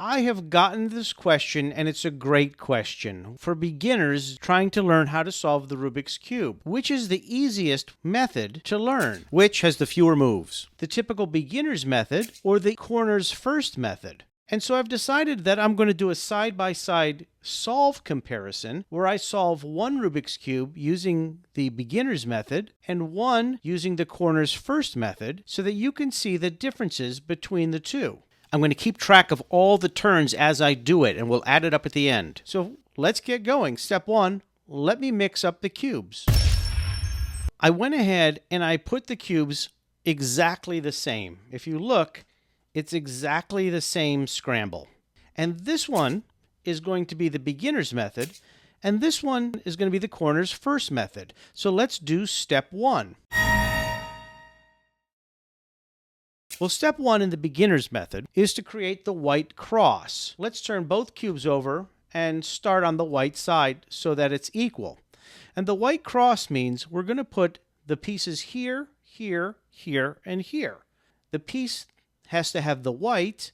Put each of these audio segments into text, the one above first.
I have gotten this question, and it's a great question for beginners trying to learn how to solve the Rubik's Cube. Which is the easiest method to learn? Which has the fewer moves? The typical beginner's method or the corners first method? And so I've decided that I'm going to do a side-by-side solve comparison where I solve one Rubik's Cube using the beginner's method and one using the corners first method so that you can see the differences between the two. I'm going to keep track of all the turns as I do it, and we'll add it up at the end. So let's get going. Step one, let me mix up the cubes. I went ahead and I put the cubes exactly the same. If you look, it's exactly the same scramble. And this one is going to be the beginner's method, and this one is going to be the corners first method. So let's do step one. Well, step one in the beginner's method is to create the white cross. Let's turn both cubes over and start on the white side so that it's equal. And the white cross means we're going to put the pieces here, here, here, and here. The piece has to have the white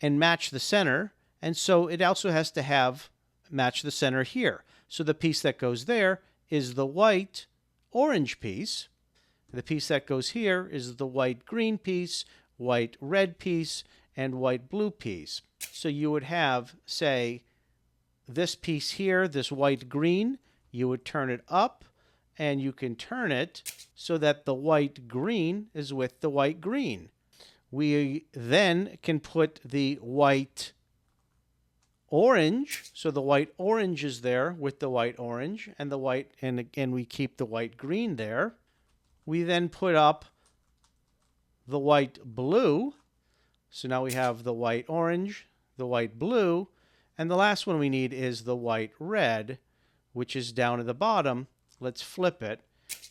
and match the center, and so it also has to match the center here. So the piece that goes there is the white orange piece. The piece that goes here is the white green piece, white red piece, and white blue piece. So you would have, say, this piece here, this white green, you would turn it up, and you can turn it so that the white green is with the white green. We then can put the white orange, so the white orange is there with the white orange, and the white, and again we keep the white green there. We then put up the white blue. So now we have the white orange, the white blue, and the last one we need is the white red, which is down at the bottom. Let's flip it.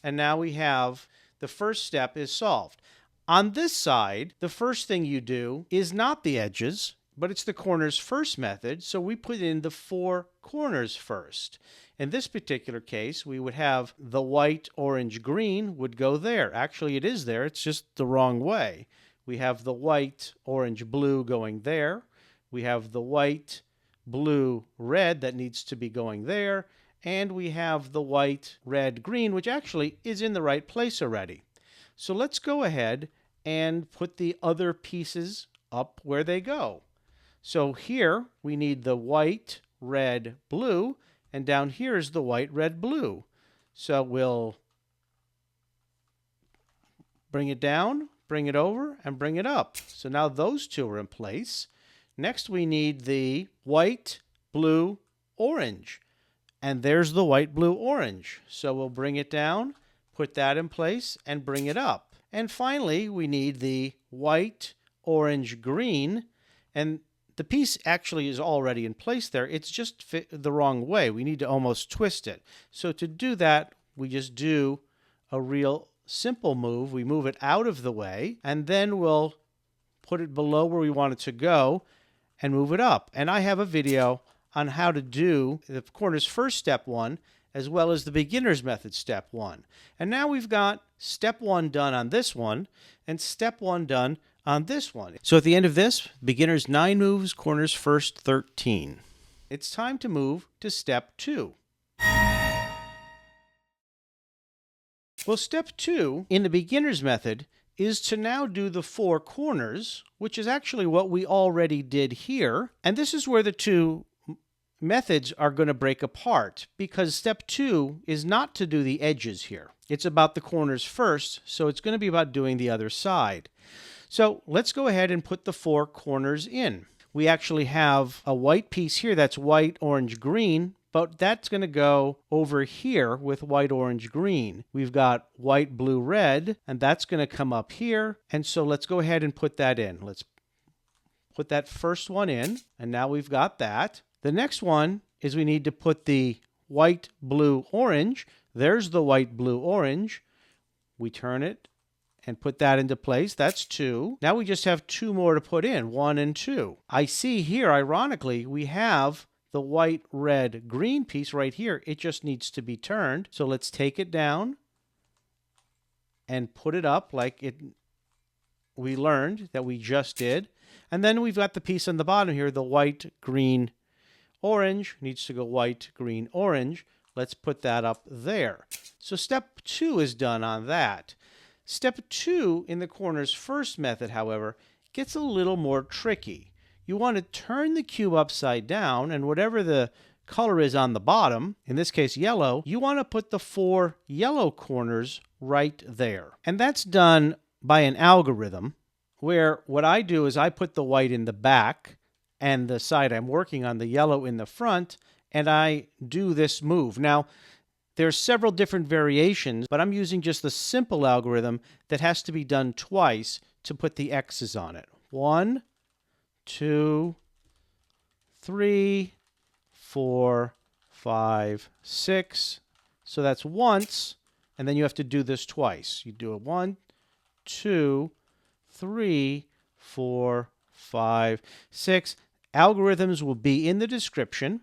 And now we have the first step is solved. On this side, the first thing you do is not the edges, but it's the corners first method. So we put in the four corners first. In this particular case, we would have the white, orange, green would go there. Actually, it is there. It's just the wrong way. We have the white, orange, blue going there. We have the white, blue, red that needs to be going there. And we have the white, red, green, which actually is in the right place already. So let's go ahead and put the other pieces up where they go. So here we need the white, red, blue, and down here is the white, red, blue. So we'll bring it down, bring it over, and bring it up. So now those two are in place. Next we need the white, blue, orange. And there's the white, blue, orange. So we'll bring it down, put that in place, and bring it up. And finally, we need the white, orange, green, and the piece actually is already in place there. It's just fit the wrong way. We need to almost twist it. So to do that, we just do a real simple move. We move it out of the way, and then we'll put it below where we want it to go and move it up. And I have a video on how to do the corners first step one as well as the beginner's method step one. And now we've got step one done on this one and step one done on this one. So at the end of this, beginners 9 moves, corners first 13. It's time to move to step 2. Well, step 2 in the beginner's method is to now do the 4 corners, which is actually what we already did here. And this is where the two methods are going to break apart because step 2 is not to do the edges here. It's about the corners first, so it's going to be about doing the other side. So let's go ahead and put the 4 corners in. We actually have a white piece here that's white, orange, green, but that's going to go over here with white, orange, green. We've got white, blue, red, and that's going to come up here. And so let's go ahead and put that in. Let's put that first one in, and now we've got that. The next one is we need to put the white, blue, orange. There's the white, blue, orange. We turn it and put that into place. That's 2. Now we just have 2 more to put in, 1 and 2. I see here, ironically, we have the white, red, green piece right here. It just needs to be turned. So let's take it down and put it up like we learned that we just did. And then we've got the piece on the bottom here, the white, green, orange. Needs to go white, green, orange. Let's put that up there. So step 2 is done on that. Step 2 in the corners first method, however, gets a little more tricky. You want to turn the cube upside down, and whatever the color is on the bottom, in this case yellow, you want to put the 4 yellow corners right there. And that's done by an algorithm where what I do is I put the white in the back and the side I'm working on, the yellow in the front, and I do this move. Now, there's several different variations, but I'm using just the simple algorithm that has to be done twice to put the X's on it. 1, 2, 3, 4, 5, 6. So that's once, and then you have to do this twice. You do it 1, 2, 3, 4, 5, 6. Algorithms will be in the description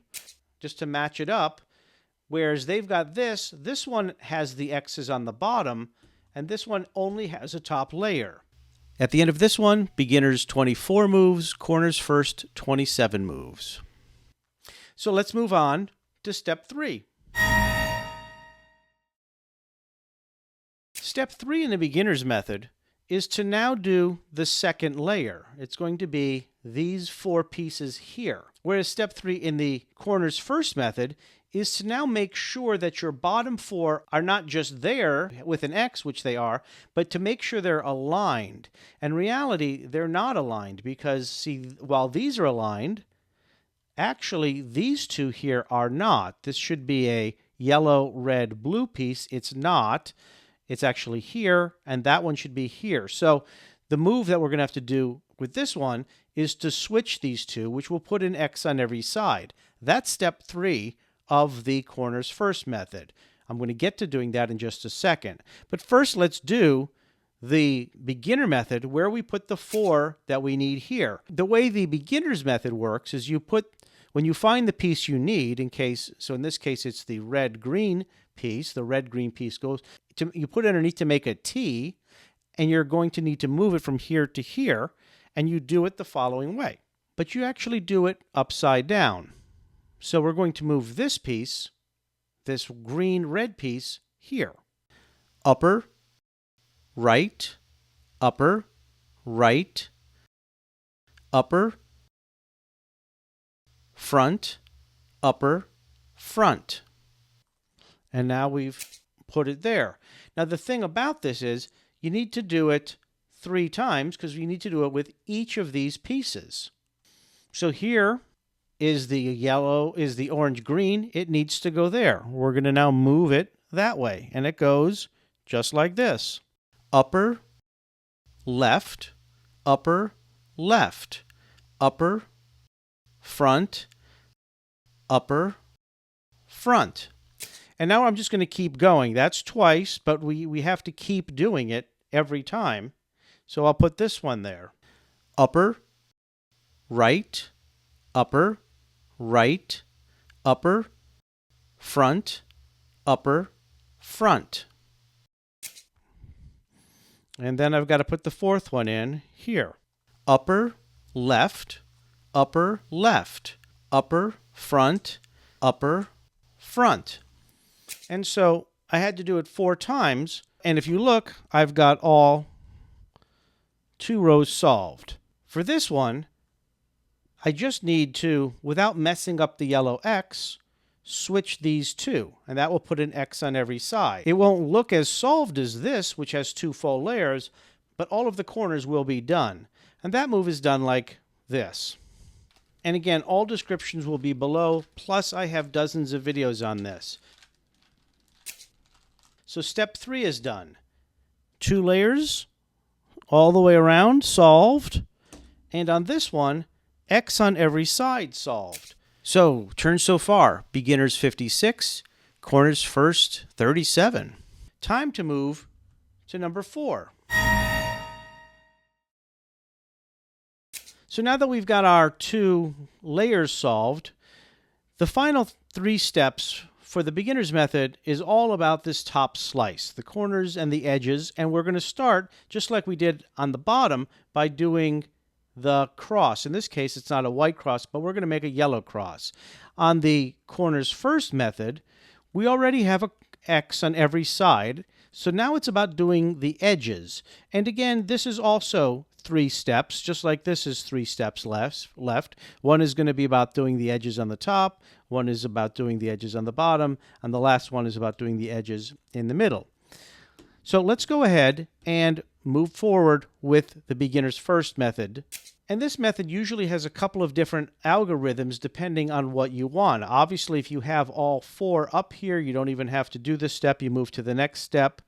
just to match it up. Whereas they've got this one has the X's on the bottom, and this one only has a top layer. At the end of this one, beginners 24 moves, corners first 27 moves. So let's move on to step 3. Step 3 in the beginner's method is to now do the second layer. It's going to be these 4 pieces here. Whereas step 3 in the corners first method is to now make sure that your bottom 4 are not just there with an X, which they are, but to make sure they're aligned. In reality, they're not aligned because, see, while these are aligned, actually these 2 here are not. This should be a yellow, red, blue piece. It's not. It's actually here, and that one should be here. So the move that we're going to have to do with this one is to switch these 2, which will put an X on every side. That's step 3 of the corners first method. I'm going to get to doing that in just a second. But first, let's do the beginner method where we put the 4 that we need here. The way the beginner's method works is when you find the piece you need, so in this case it's the red-green piece, the red-green piece you put it underneath to make a T, and you're going to need to move it from here to here, and you do it the following way. But you actually do it upside down. So we're going to move this piece, this green-red piece, here. Upper, right, upper, right, upper, front, upper, front. And now we've put it there. Now the thing about this is you need to do it 3 times because you need to do it with each of these pieces. So here is the orange green. It needs to go there. We're going to now move it that way, and it goes just like this. Upper, left, upper, left, upper, front, upper, front. And now I'm just going to keep going. That's twice, but we have to keep doing it every time. So I'll put this one there. Upper, right, upper, right, upper, front, upper, front. And then I've got to put the 4th one in here. Upper, left, upper, left, upper, front, upper, front. And so I had to do it 4 times. And if you look, I've got all 2 rows solved. For this one, I just need to, without messing up the yellow X, switch these 2, and that will put an X on every side. It won't look as solved as this, which has 2 full layers, but all of the corners will be done. And that move is done like this. And again, all descriptions will be below, plus I have dozens of videos on this. So step 3 is done. 2 layers all the way around, solved. And on this one, X on every side solved. So, turns so far, beginners 56, corners first 37. Time to move to number 4. So now that we've got our 2 layers solved, the final 3 steps for the beginner's method is all about this top slice, the corners and the edges, and we're going to start, just like we did on the bottom, by doing the cross. In this case, it's not a white cross, but we're going to make a yellow cross. On the corners first method, we already have a X on every side. So now it's about doing the edges. And again, this is also 3 steps, just like this is 3 steps left. One is going to be about doing the edges on the top, one is about doing the edges on the bottom, and the last one is about doing the edges in the middle. So let's go ahead and move forward with the beginner's first method. And this method usually has a couple of different algorithms depending on what you want. Obviously, if you have all 4 up here, you don't even have to do this step. You move to the next step.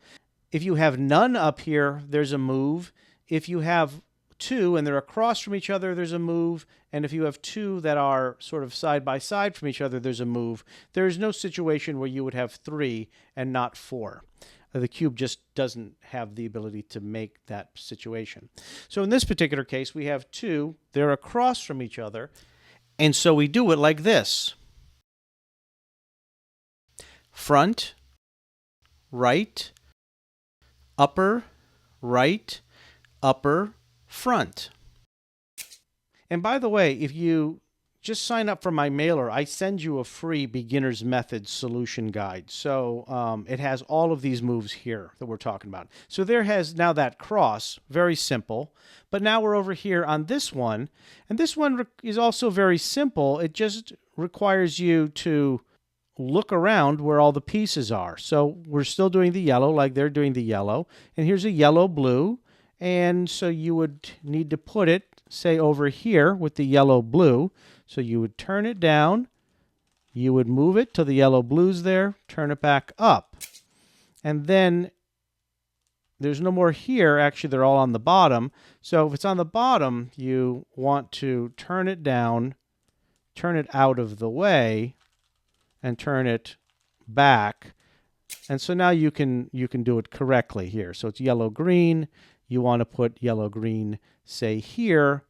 If you have none up here, there's a move. If you have 2 and they're across from each other, there's a move. And if you have 2 that are sort of side by side from each other, there's a move. There is no situation where you would have 3 and not 4. The cube just doesn't have the ability to make that situation. So in this particular case, we have 2. They're across from each other. And so we do it like this. Front, right, upper, right, upper, front. And by the way, if you just sign up for my mailer, I send you a free beginner's method solution guide. So it has all of these moves here that we're talking about. So there has now that cross, very simple. But now we're over here on this one. And this one is also very simple. It just requires you to look around where all the pieces are. So we're still doing the yellow like they're doing the yellow. And here's a yellow blue. And so you would need to put it, say, over here with the yellow blue. So you would turn it down, you would move it till the yellow blue's there, turn it back up. And then there's no more here. Actually, they're all on the bottom. So if it's on the bottom, you want to turn it down, turn it out of the way, and turn it back. And so now you can do it correctly here. So it's yellow-green. You want to put yellow-green, say, here.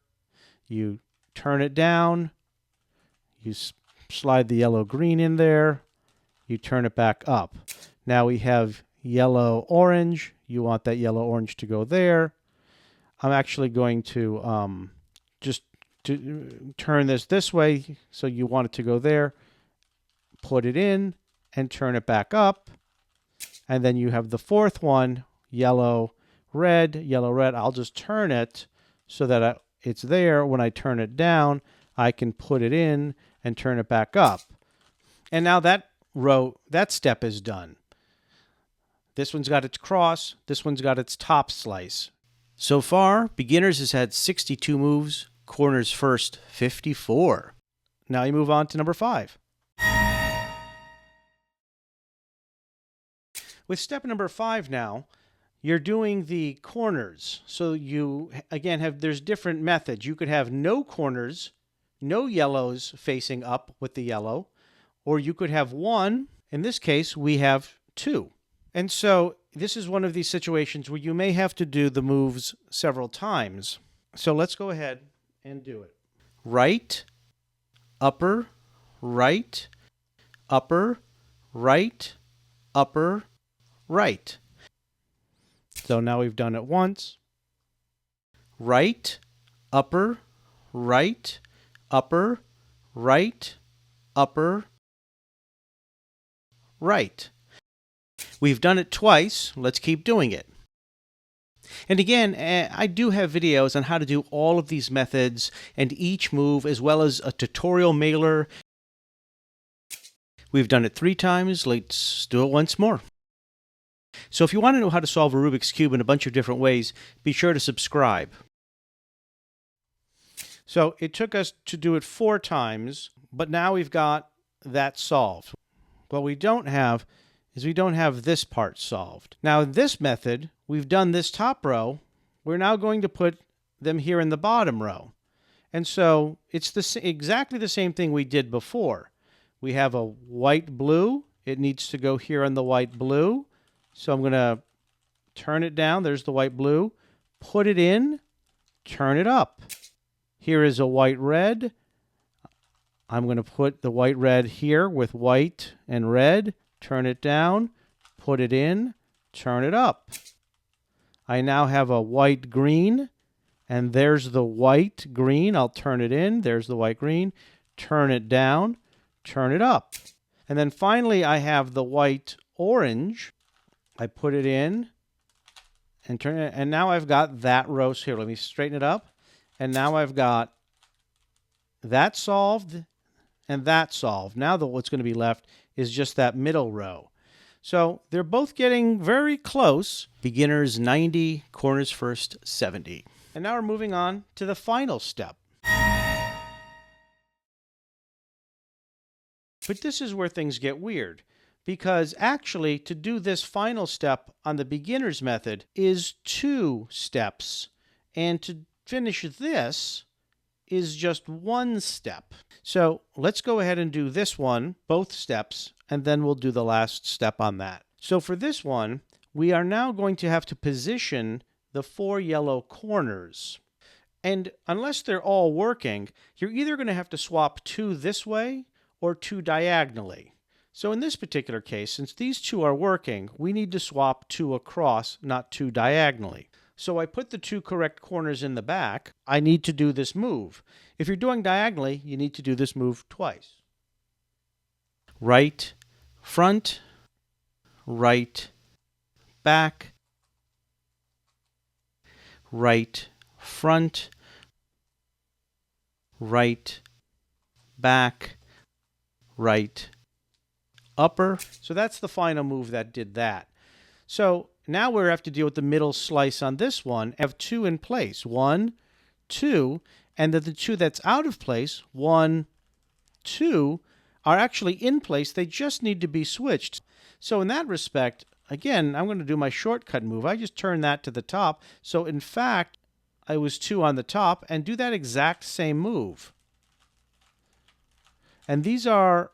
You turn it down. You slide the yellow-green in there. You turn it back up. Now we have yellow-orange. You want that yellow-orange to go there. I'm actually going to just turn this way. So you want it to go there. Put it in and turn it back up. And then you have the fourth one, yellow-red, yellow-red. I'll just turn it so that it's there. When I turn it down, I can put it in and turn it back up. And now that step is done. This one's got its cross. This one's got its top slice. So far, beginners has had 62 moves, corners first 54. Now you move on to number 5. With step number 5 now, you're doing the corners. So you, again, there's different methods. You could have no corners, no yellows facing up with the yellow, or you could have 1. In this case, we have 2. And so this is one of these situations where you may have to do the moves several times. So let's go ahead and do it. Right, upper, right, upper, right, upper, right. So now we've done it once. Right, upper, right, upper, right, upper, right. We've done it twice. Let's keep doing it. And again, I do have videos on how to do all of these methods and each move, as well as a tutorial mailer. We've done it 3 times. Let's do it once more. So if you want to know how to solve a Rubik's Cube in a bunch of different ways, be sure to subscribe. So it took us to do it 4 times, but now we've got that solved. What we don't have is we don't have this part solved. Now in this method, we've done this top row. We're now going to put them here in the bottom row. And so it's exactly the same thing we did before. We have a white blue. It needs to go here on the white blue. So I'm going to turn it down. There's the white blue. Put it in. Turn it up. Here is a white red. I'm going to put the white red here with white and red. Turn it down. Put it in. Turn it up. I now have a white green. And there's the white green. I'll turn it in. There's the white green. Turn it down. Turn it up. And then finally, I have the white orange. I put it in and turn it. And now I've got that row. So here, let me straighten it up. And now I've got that solved and that solved. Now what's going to be left is just that middle row. So they're both getting very close. Beginners 90, corners first 70. And now we're moving on to the final step. But this is where things get weird, because actually to do this final step on the beginner's method is 2 steps, and to finish this is just 1 step. So let's go ahead and do this one, both steps, and then we'll do the last step on that. So for this one, we are now going to have to position the 4 yellow corners. And unless they're all working, you're either going to have to swap 2 this way or 2 diagonally. So in this particular case, since these 2 are working, we need to swap 2 across, not 2 diagonally. So I put the 2 correct corners in the back. I need to do this move. If you're doing diagonally, you need to do this move twice. Right, front, right, back, right, front, right, back, right, upper. So that's the final move that did that. So now we have to deal with the middle slice on this one. I have 2 in place. 1, 2, and the 2 that's out of place, 1, 2, are actually in place. They just need to be switched. So in that respect, again, I'm going to do my shortcut move. I just turn that to the top. So in fact, I was 2 on the top, and do that exact same move. And these are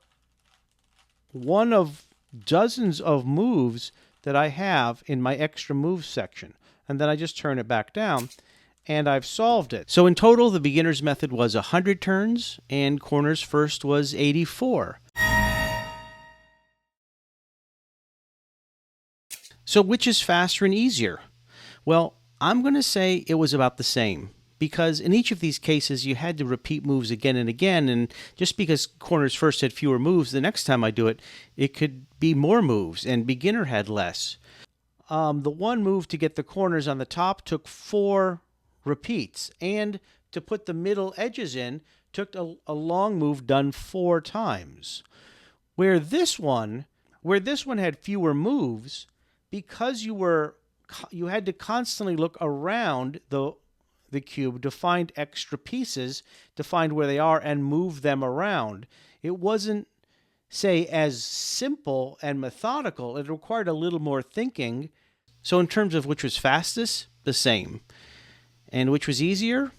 one of dozens of moves that I have in my extra moves section. And then I just turn it back down, and I've solved it. So in total, the beginner's method was 100 turns, and corners first was 84. So which is faster and easier? Well, I'm going to say it was about the same, because in each of these cases, you had to repeat moves again and again, and just because corners first had fewer moves, the next time I do it, it could be more moves, and beginner had less. The one move to get the corners on the top took 4 repeats, and to put the middle edges in took a long move done 4 times. Where this one had fewer moves, because you had to constantly look around the cube to find extra pieces, to find where they are and move them around. It wasn't, say, as simple and methodical. It required a little more thinking. So in terms of which was fastest, the same. And which was easier?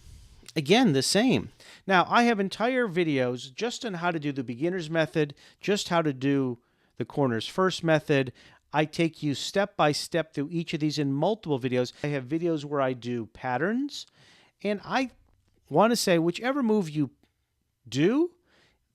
Again, the same. Now, I have entire videos just on how to do the beginner's method, just how to do the corners first method. I take you step by step through each of these in multiple videos. I have videos where I do patterns, and I want to say whichever move you do,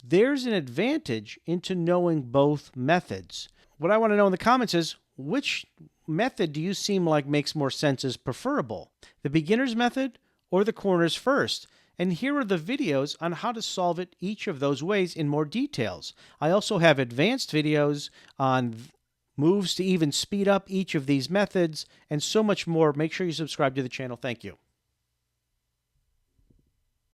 there's an advantage into knowing both methods. What I want to know in the comments is, which method do you seem like makes more sense, is preferable? The beginner's method or the corners first? And here are the videos on how to solve it each of those ways in more details. I also have advanced videos on moves to even speed up each of these methods, and so much more. Make sure you subscribe to the channel. Thank you.